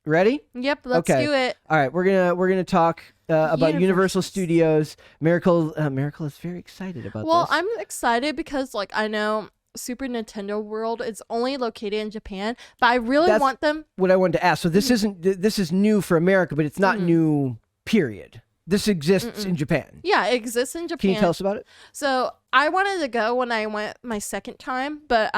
Ready? Yep, let's Okay. do it. All right, we're gonna talk about Universal Studios. Miracle is very excited about Well, this. I'm excited because like I know Super Nintendo World is only located in Japan, but I really That's want them. what I wanted to ask. So this isn't this is new for America, but it's not new. Period. This exists in Japan. Yeah, it exists in Japan. Can you tell us about it? So I wanted to go when I went my second time, but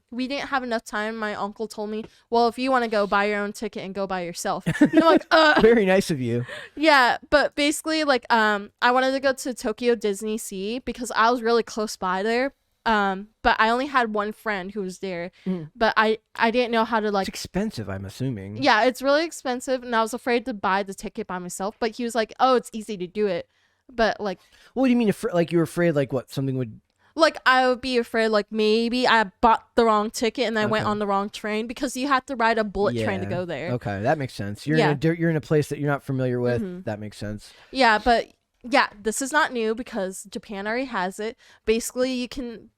we didn't have enough time. My uncle told me, well, if you want to go, buy your own ticket and go by yourself. And I'm like, Very nice of you. yeah, but basically, like, I wanted to go to Tokyo Disney Sea because I was really close by there. But I only had one friend who was there, but I didn't know how to like. It's expensive, I'm assuming. Yeah, it's really expensive, and I was afraid to buy the ticket by myself. But he was like, "Oh, it's easy to do it." But like, What do you mean? Like you were afraid? Like what? Something would? like I would be afraid, like maybe I bought the wrong ticket and I went on the wrong train because you have to ride a bullet train to go there. Okay, that makes sense. You're you're in a place that you're not familiar with. That makes sense. Yeah, but yeah, this is not new because Japan already has it. Basically, you can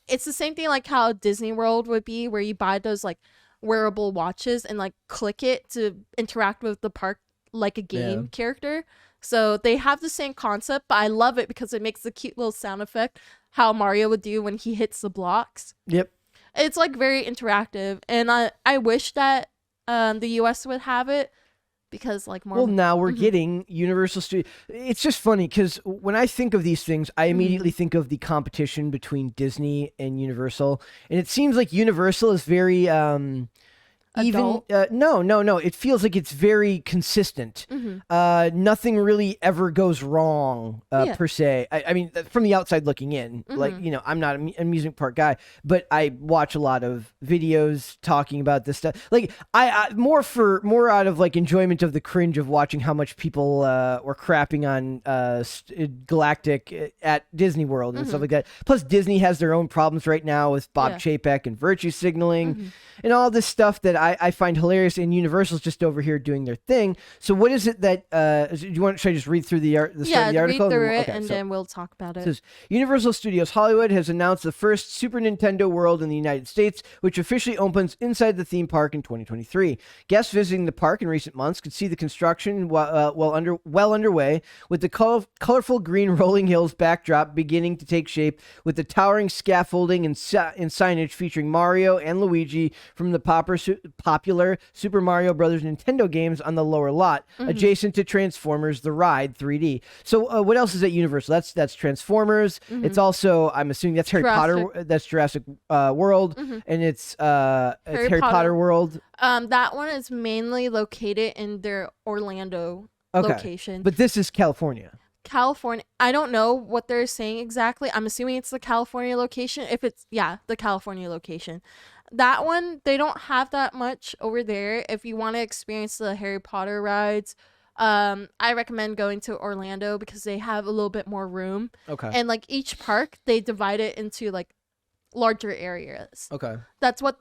it's the same thing like how Disney World would be where you buy those like wearable watches and like click it to interact with the park like a game character. So they have the same concept, but I love it because it makes the cute little sound effect how Mario would do when he hits the blocks. Yep. It's like very interactive, and I wish that the US would have it because like more. Well, now we're getting Universal Studios. It's just funny because when I think of these things, I immediately think of the competition between Disney and Universal, and it seems like Universal is very Adult? no. It feels like it's very consistent. Nothing really ever goes wrong per se. I mean, from the outside looking in, like I'm not an amusement park guy, but I watch a lot of videos talking about this stuff. Like I more out of like enjoyment of the cringe of watching how much people were crapping on Galactic at Disney World and stuff like that. Plus, Disney has their own problems right now with Bob Chapek and virtue signaling and all this stuff that I find hilarious, and Universal's just over here doing their thing. So what is it that should I just read through the start of the article? Read through it, and then we'll talk about it. Says, Universal Studios Hollywood has announced the first Super Nintendo World in the United States, which officially opens inside the theme park in 2023. Guests visiting the park in recent months could see the construction well underway, with the colorful green rolling hills backdrop beginning to take shape, with the towering scaffolding and signage featuring Mario and Luigi from the popular Super Mario Brothers Nintendo games on the lower lot, adjacent to Transformers: The Ride 3D. So what else is at Universal? That's Transformers. It's also, I'm assuming that's Harry Potter. That's Jurassic World, and it's Harry Potter World. That one is mainly located in their Orlando location. But this is California. California. I don't know what they're saying exactly. I'm assuming it's the California location. If it's the California location. That one, they don't have that much over there. If you want to experience the Harry Potter rides, I recommend going to Orlando because they have a little bit more room. Okay. And like each park, they divide it into like larger areas. Okay. That's what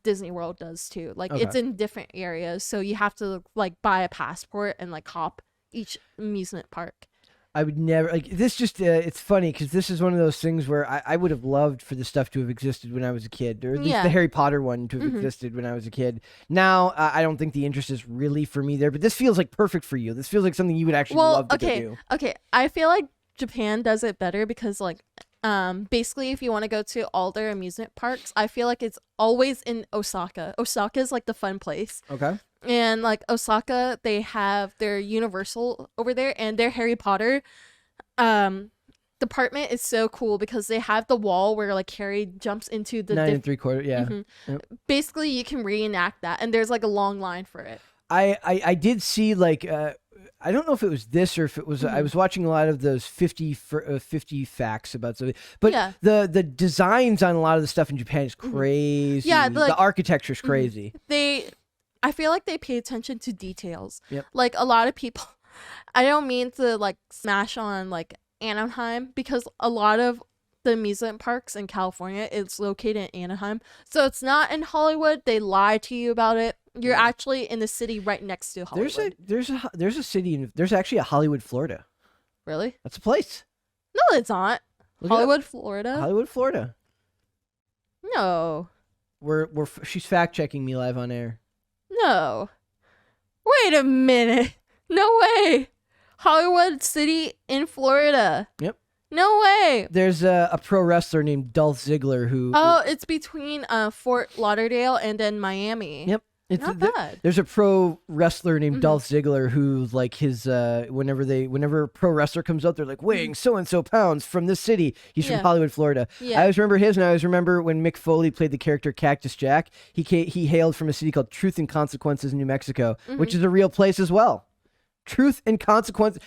Disney World does too. Like it's in different areas, so you have to like buy a passport and like hop each amusement park. I would never like this. Just it's funny because this is one of those things where I would have loved for the stuff to have existed when I was a kid, or at least the Harry Potter one to have existed when I was a kid. Now I don't think the interest is really for me there, but this feels like perfect for you. This feels like something you would actually love to do. Okay, I feel like Japan does it better because like basically if you want to go to all their amusement parks, I feel like it's always in Osaka. Osaka is like the fun place. Okay. And like Osaka, they have their Universal over there, and their Harry Potter department is so cool because they have the wall where like Harry jumps into the 9 3/4. Yeah. Yep. Basically, you can reenact that, and there's like a long line for it. I did see like I don't know if it was this or if it was I was watching a lot of those 50 facts about something, but the designs on a lot of the stuff in Japan is crazy. Yeah, the architecture is crazy. I feel like they pay attention to details. Yep. Like a lot of people, I don't mean to like smash on like Anaheim because a lot of the amusement parks in California is located in Anaheim. So it's not in Hollywood. They lie to you about it. You're actually in the city right next to Hollywood. There's a city there's actually a Hollywood, Florida. Really? That's a place. No, it's not. Hollywood, Florida. Hollywood, Florida. No. She's fact checking me live on air. No. Wait a minute. No way. Hollywood City in Florida. Yep. No way. There's a pro wrestler named Dolph Ziggler who. Oh, it's between Fort Lauderdale and then Miami. Yep. Not bad. There's a pro wrestler named Dolph Ziggler who, like, his whenever a pro wrestler comes out, they're like weighing so and so pounds from this city. He's from Yeah. Hollywood, Florida. Yeah. I always remember his, and I always remember when Mick Foley played the character Cactus Jack. He hailed from a city called Truth and Consequences, New Mexico, which is a real place as well. Truth and Consequences.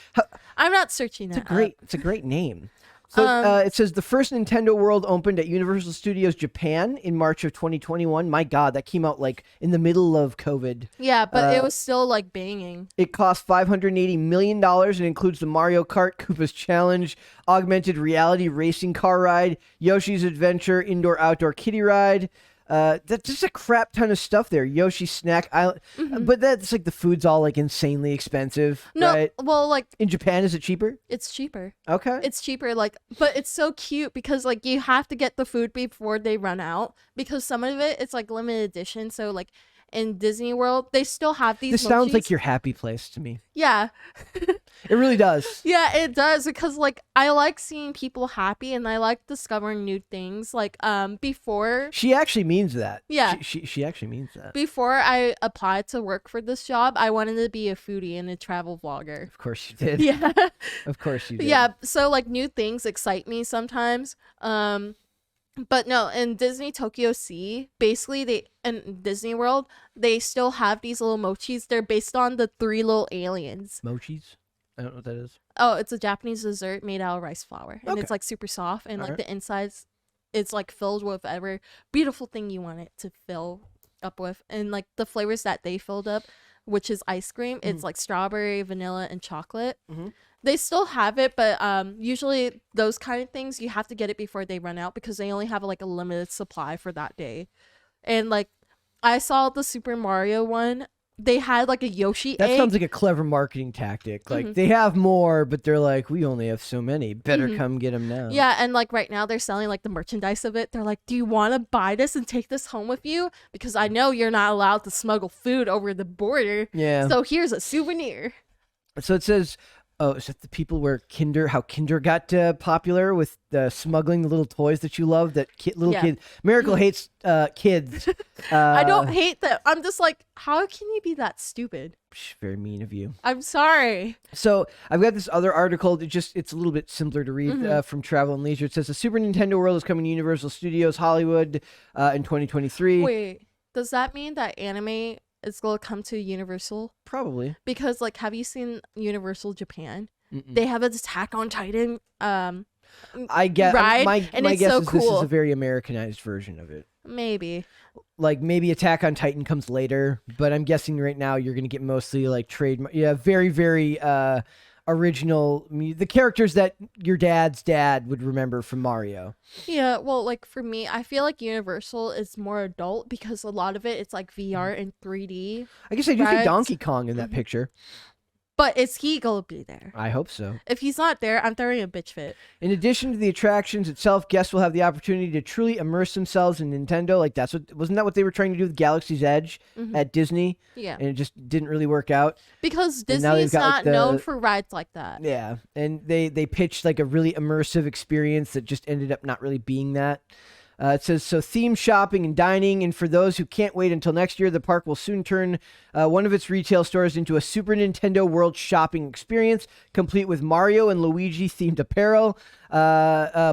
I'm not searching that. It's a great name. So it says the first Nintendo World opened at Universal Studios Japan in March of 2021. My God, that came out like in the middle of COVID. Yeah, but it was still like banging. It cost $580 million and includes the Mario Kart, Koopa's Challenge, augmented reality racing car ride, Yoshi's Adventure, indoor-outdoor kiddie ride. That's just a crap ton of stuff there. Yoshi Snack Island. But that's like the food's all like insanely expensive, No, right? well, like In Japan, is it cheaper? it's cheaper. Okay. It's cheaper, like, but it's so cute because like you have to get the food before they run out because some of it it's like limited edition. So like in Disney World, they still have these. This sounds like mochis. your happy place to me. Yeah, It really does. yeah, it does because like I like seeing people happy and I like discovering new things. Like before She actually means that. Yeah. She actually means that. before I applied to work for this job, I wanted to be a foodie and a travel vlogger. Of course you did. Yeah. Of course you did. Yeah, so like new things excite me sometimes. But no, in Disney Tokyo Sea, basically in Disney World, they still have these little mochis. They're based on the three little aliens. Mochis? I don't know what that is. Oh, it's a Japanese dessert made out of rice flour. And Okay. it's like super soft and like Alright. the insides it's like filled with whatever beautiful thing you want it to fill up with. And like the flavors that they filled up, which is ice cream, it's like strawberry, vanilla, and chocolate. Mhm. They still have it, but usually those kind of things you have to get it before they run out because they only have like a limited supply for that day. And like I saw the Super Mario one, they had like a Yoshi That egg. sounds like a clever marketing tactic. Like Mhm. they have more, but they're like, we only have so many. Better come get them now. Yeah, and like right now they're selling like the merchandise of it. They're like, "Do you want to buy this and take this home with you? Because I know you're not allowed to smuggle food over the border. Yeah. So here's a souvenir." So it says, oh, is that the people where how Kinder got popular with smuggling the little toys that you love? That little Yeah. kid. Miracle hates kids. I don't hate that. I'm just like, how can you be that stupid? Very mean of you. I'm sorry. So I've got this other article. It's a little bit simpler to read from Travel and Leisure. It says the Super Nintendo World is coming to Universal Studios Hollywood in 2023. Wait, does that mean that anime is going to come to Universal? Probably. Because like, have you seen Universal Japan? Mm-mm. They have an Attack on Titan. I get ride, my and my it's guess so is this is cool. a very Americanized version of it. Maybe. Like maybe Attack on Titan comes later, but I'm guessing right now you're gonna get mostly like very very original the characters that your dad's dad would remember from Mario. Yeah, well, like for me, I feel like Universal is more adult because a lot of it's like VR and 3D. I guess I do Right. see Donkey Kong in that picture. But is he gonna be there? I hope so. If he's not there, I'm throwing a bitch fit. In addition to the attractions itself, guests will have the opportunity to truly immerse themselves in Nintendo. Like wasn't that what they were trying to do with Galaxy's Edge at Disney? Yeah, And it just didn't really work out. because And now they've Disney's got, not like, the- known for rides like that. Yeah, and they pitched like a really immersive experience that just ended up not really being that. It says, so theme shopping and dining, and for those who can't wait until next year, the park will soon turn one of its retail stores into a Super Nintendo World shopping experience, complete with Mario and Luigi themed apparel,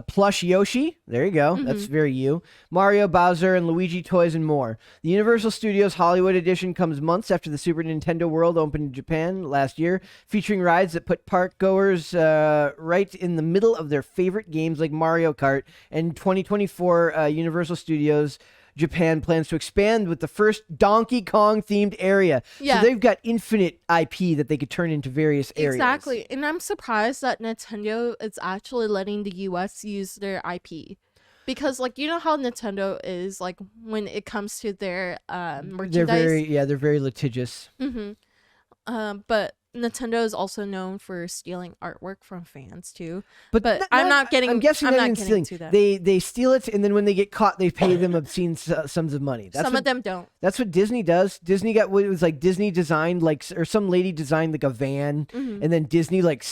plush Yoshi, there you go, that's very you, Mario, Bowser, and Luigi toys and more. The Universal Studios Hollywood edition comes months after the Super Nintendo World opened in Japan last year, featuring rides that put park goers right in the middle of their favorite games like Mario Kart. And 2024 Universal Studios Japan plans to expand with the first Donkey Kong themed area. Yeah. So they've got infinite IP that they could turn into various areas. Exactly, and I'm surprised that Nintendo is actually letting the US use their IP. Because like you know how Nintendo is like when it comes to their merchandise. They're very litigious. But Nintendo is also known for stealing artwork from fans too. But, I'm not getting. I'm guessing I'm not not even getting stealing. to that. They steal it, and then when they get caught, they pay them obscene sums of money. That's Some what, of them don't. That's what Disney does. Disney got what it was like. Disney designed like, or some lady designed like a van, Mhm. and then Disney like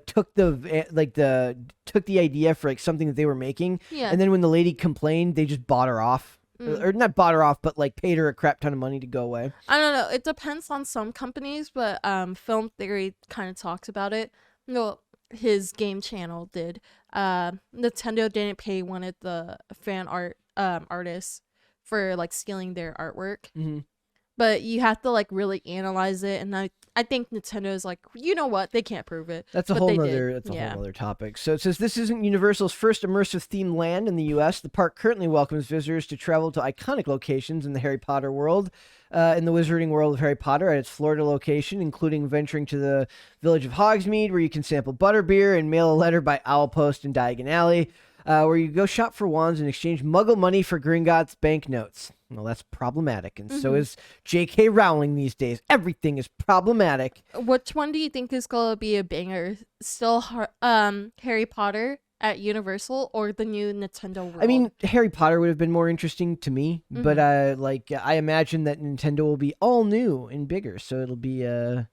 took took the idea for like something that they were making, Yeah. and then when the lady complained, they just bought her off. Or not bought her off, but like paid her a crap ton of money to go away. I don't know. It depends on some companies, but Film Theory kind of talks about it. No, his game channel did. Nintendo didn't pay one of the fan art artists for like stealing their artwork. Mm-hmm. But you have to like really analyze it, and I think Nintendo is like, you know what, they can't prove it. That's a But whole they nother. did. That's a Yeah. whole other topic. So it says this isn't Universal's first immersive themed land in the U.S. The park currently welcomes visitors to travel to iconic locations in the Harry Potter world, in the Wizarding World of Harry Potter at its Florida location, including venturing to the village of Hogsmeade, where you can sample butterbeer and mail a letter by Owl Post and Diagon Alley, where you go shop for wands and exchange Muggle money for Gringotts banknotes. Well, that's problematic, and so is J.K. Rowling these days. Everything is problematic. Which one do you think is gonna be a banger? Still, Harry Potter at Universal or the new Nintendo World? I mean, Harry Potter would have been more interesting to me, but I imagine that Nintendo will be all new and bigger, so it'll be a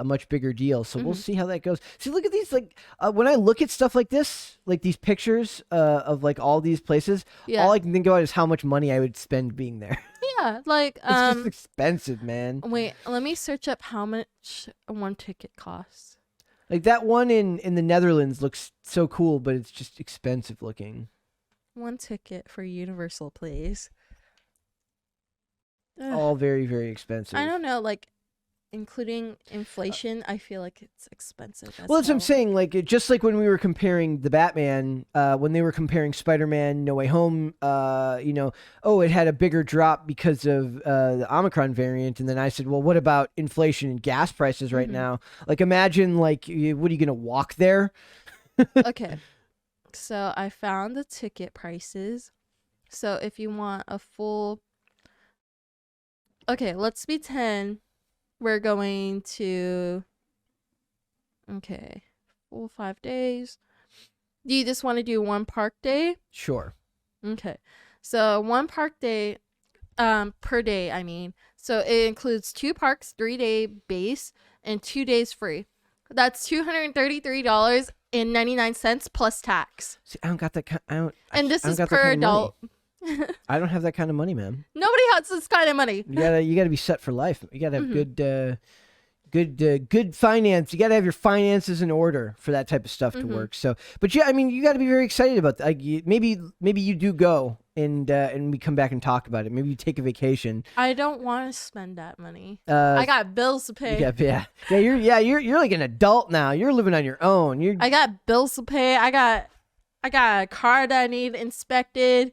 much bigger deal. So we'll see how that goes. See, look at these. Like when I look at stuff like this, like these pictures of like all these places, Yeah. all I can think about is how much money I would spend being there. yeah, like It's just expensive, man. wait, let me search up how much one ticket costs. Like that one in the Netherlands looks so cool, but it's just expensive looking. One ticket for Universal, please. Ugh, All very, very expensive. I don't know, like including inflation, I feel like it's expensive. Well, that's what I'm saying. Like, just like when we were comparing the Batman, when they were comparing Spider-Man No Way Home, it had a bigger drop because of the Omicron variant. And then I said, well, what about inflation and gas prices right now? Like, imagine, like, what are you going to walk there? Okay, so I found the ticket prices. So if you want a full, okay, let's pretend we're going to, okay, full 5 days. Do you just want to do one park day? Sure. Okay, so one park day, per day, I mean. So it includes 2 parks, 3-day base, and 2 days free. That's $233.99 plus tax. See, I don't got that kind. And this I don't is got that per kind of money. adult. I don't have that kind of money, man. Nobody has this kind of money. You gotta be set for life. You gotta have good finance. You gotta have your finances in order for that type of stuff to work. So, but yeah, I mean, you gotta be very excited about that. Like, maybe you do go and we come back and talk about it. Maybe you take a vacation. I don't want to spend that money. I got bills to pay. You're like an adult now. You're living on your own. I got bills to pay. I got a car that I need inspected.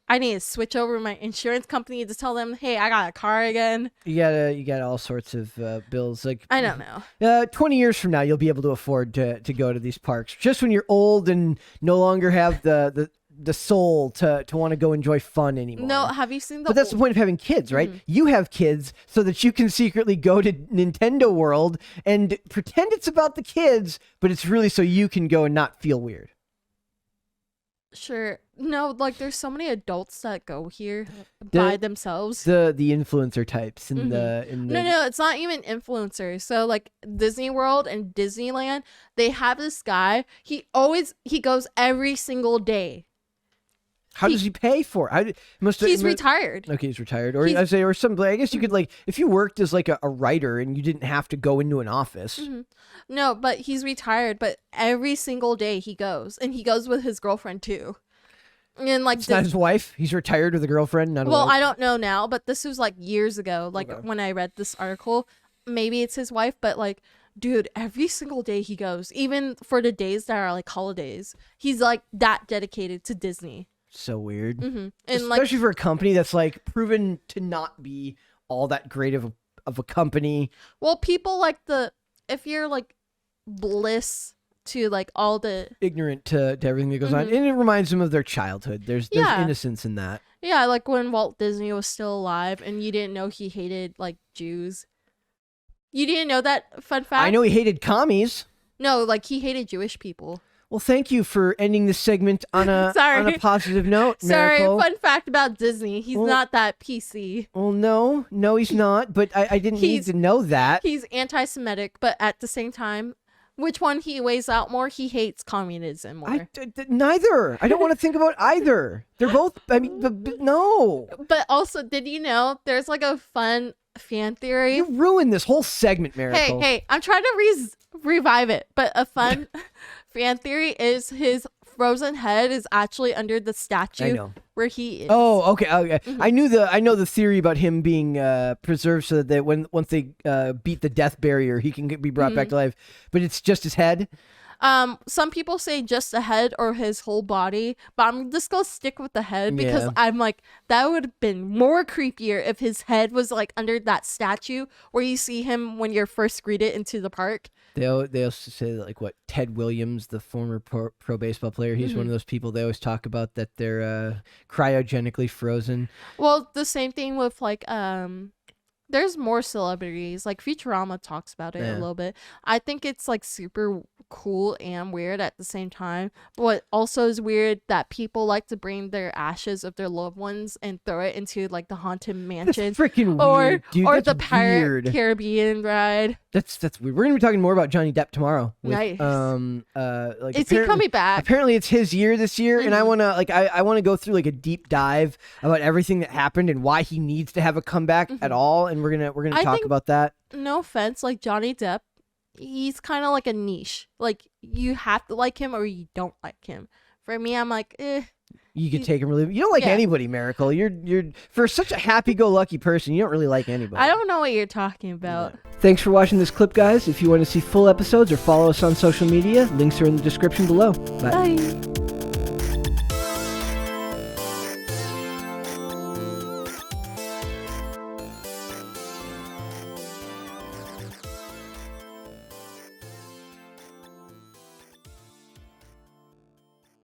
I need to switch over my insurance company to tell them, hey, I got a car again. You got all sorts of bills. Like, I don't know. 20 years from now, you'll be able to afford to go to these parks. Just when you're old and no longer have the soul to want to go enjoy fun anymore. No, have you seen the? But that's the point of having kids, right? You have kids so that you can secretly go to Nintendo World and pretend it's about the kids, but it's really so you can go and not feel weird. Sure. No, like there's so many adults that go here by themselves. The influencer types in the No, it's not even influencers. So like Disney World and Disneyland, they have this guy. He goes every single day. How does he pay for it? He's retired. Okay, he's retired, or I say, or something. I guess you could like if you worked as like a writer and you didn't have to go into an office. No, but he's retired. But every single day he goes, and he goes with his girlfriend too. And like, It's not his wife. He's retired with a girlfriend. Not a well, wife. I don't know now, but this was like years ago. Like when I read this article, maybe it's his wife, but like, dude, every single day he goes, even for the days that are like holidays. He's like that dedicated to Disney. So weird. And especially for a company that's like proven to not be all that great of a company. Well, people like if you're like bliss to like all the ignorant to everything that goes on, and it reminds them of their childhood. There's innocence in that. Yeah, like when Walt Disney was still alive and you didn't know he hated like Jews. You didn't know that fun fact? I know he hated commies. No, like he hated Jewish people. Well, thank you for ending this segment on a Sorry. on a positive note, Sorry, Miracle. fun fact about Disney. He's Well- not that PC. Well, no, he's not. But I didn't need He's- to know that. He's anti-Semitic, but at the same time, which one he weighs out more? He hates communism more. Neither. I don't want to think about either. They're both. I mean, no. But also, did you know there's like a fun fan theory? You ruined this whole segment, Miracle. Hey, I'm trying to revive it, but a fun fan theory is his frozen head is actually under the statue I know. where he is. Oh, okay. Mm-hmm. I know the theory about him being preserved so that once they beat the death barrier, he can be brought back Mm-hmm. to life. But it's just his head. Some people say just the head or his whole body, but I'm just gonna stick with the head because Yeah. I'm like, that would have been more creepier if his head was like under that statue where you see him when you're first greeted into the park. They also say that, like, what, Ted Williams, the former pro baseball player, he's Mm-hmm. one of those people they always talk about that they're cryogenically frozen. Well, the same thing with like there's more celebrities. Like Futurama talks about it Yeah. a little bit. I think it's like super cool and weird at the same time. But what also is weird that people like to bring their ashes of their loved ones and throw it into like the haunted That's mansion freaking or weird, dude. or That's the Pirate weird. Caribbean ride. That's weird. We're gonna be talking more about Johnny Depp tomorrow. With, Nice. Like, Is he apparently- coming back? Apparently, it's his year this year, and I Mhm. wanna I wanna go through like a deep dive about everything that happened and why he needs to have a comeback at all. And we're gonna Mm-hmm. I talk think- about that. No offense, like Johnny Depp, he's kind of like a niche. Like you have to like him or you don't like him. For me, I'm like, You could take him really. You don't like Yeah. anybody, Miracle. You're for such a happy-go-lucky person. You don't really like anybody. I don't know what you're talking about. Thanks for watching this clip, guys. If you want to see full episodes or follow us on social media, links are in the description below. Bye. Bye.